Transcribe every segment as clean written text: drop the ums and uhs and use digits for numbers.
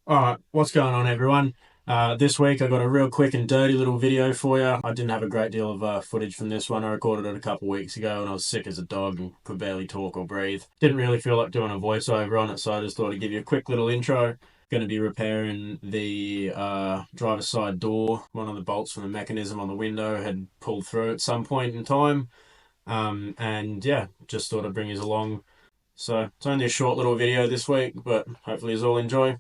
All right, what's going on, everyone? This week I got a real quick and dirty little video for you. I didn't have a great deal of footage from this one. I recorded it a couple weeks ago and I was sick as a dog and could barely talk or breathe. Didn't really feel like doing a voiceover on it, so I just thought I'd give you a quick little intro. Going to be repairing the driver's side door. One of the bolts from the mechanism on the window had pulled through at some point in time. And yeah, just thought I'd bring you along. So it's only a short little video this week, but hopefully you all enjoy.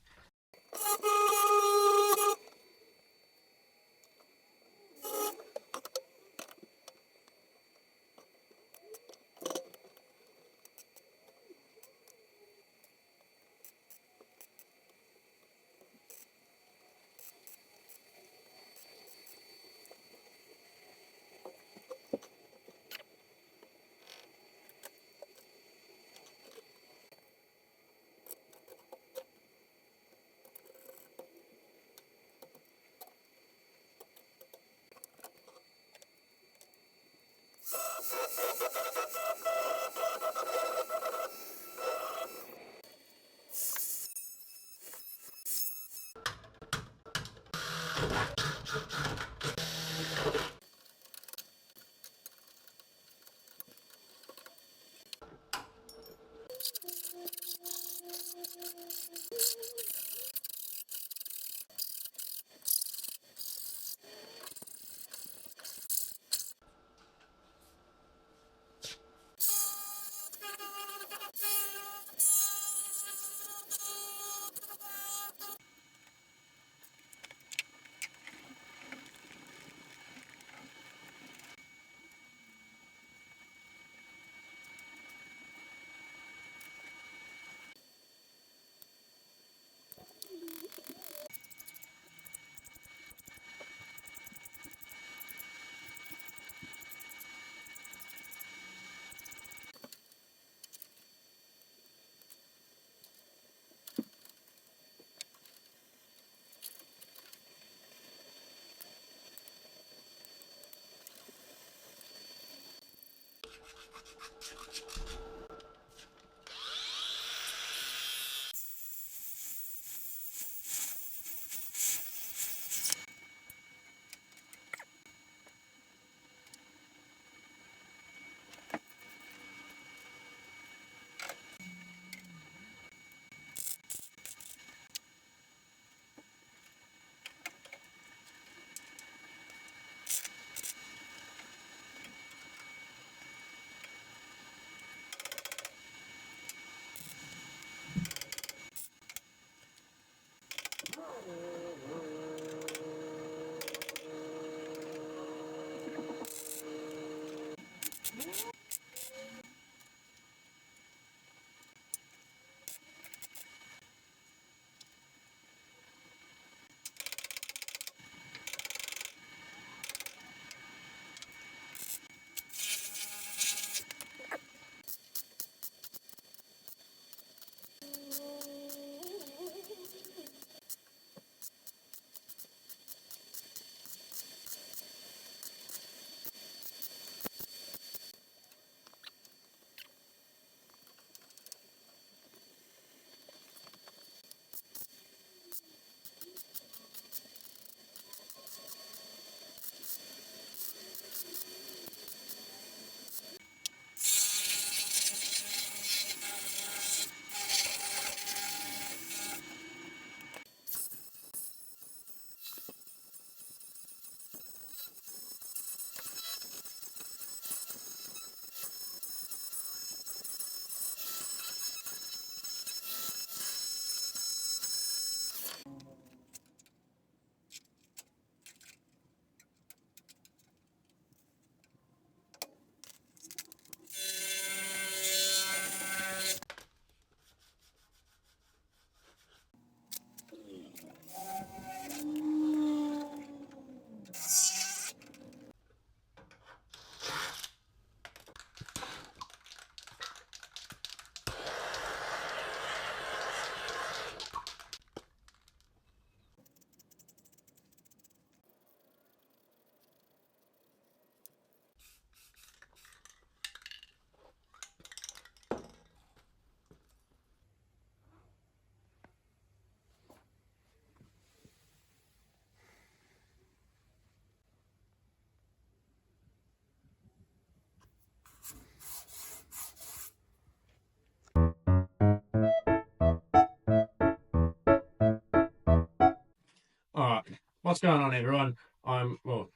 What's going on, everyone? Well,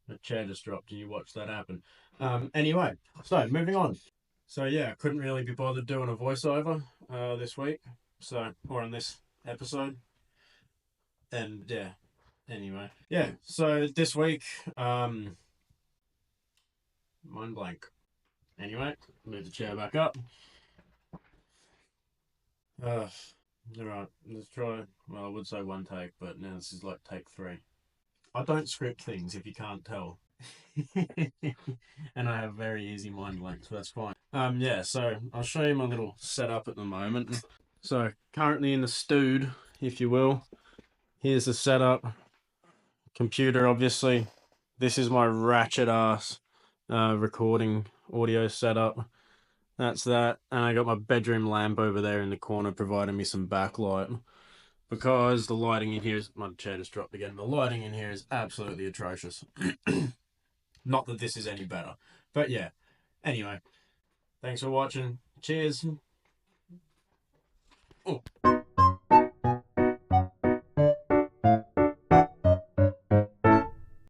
the chair just dropped and you watched that happen. Anyway, so moving on. So yeah, couldn't really be bothered doing a voiceover this week, or on this episode. And yeah, anyway. Yeah, so this week, mind blank. Anyway, move the chair back up. Alright, let's try. Well, I would say one take, but now this is like take 3. I don't script things if you can't tell. And I have very easy mind blank, so that's fine. Yeah, so I'll show you my little setup at the moment. So currently in the stewed, if you will. Here's the setup. Computer, obviously. This is my ratchet ass recording audio setup. That's that. And I got my bedroom lamp over there in the corner providing me some backlight. Because the lighting in here is... My chair just dropped again. The lighting in here is absolutely atrocious. Not that this is any better. But yeah. Anyway. Thanks for watching. Cheers. Oh.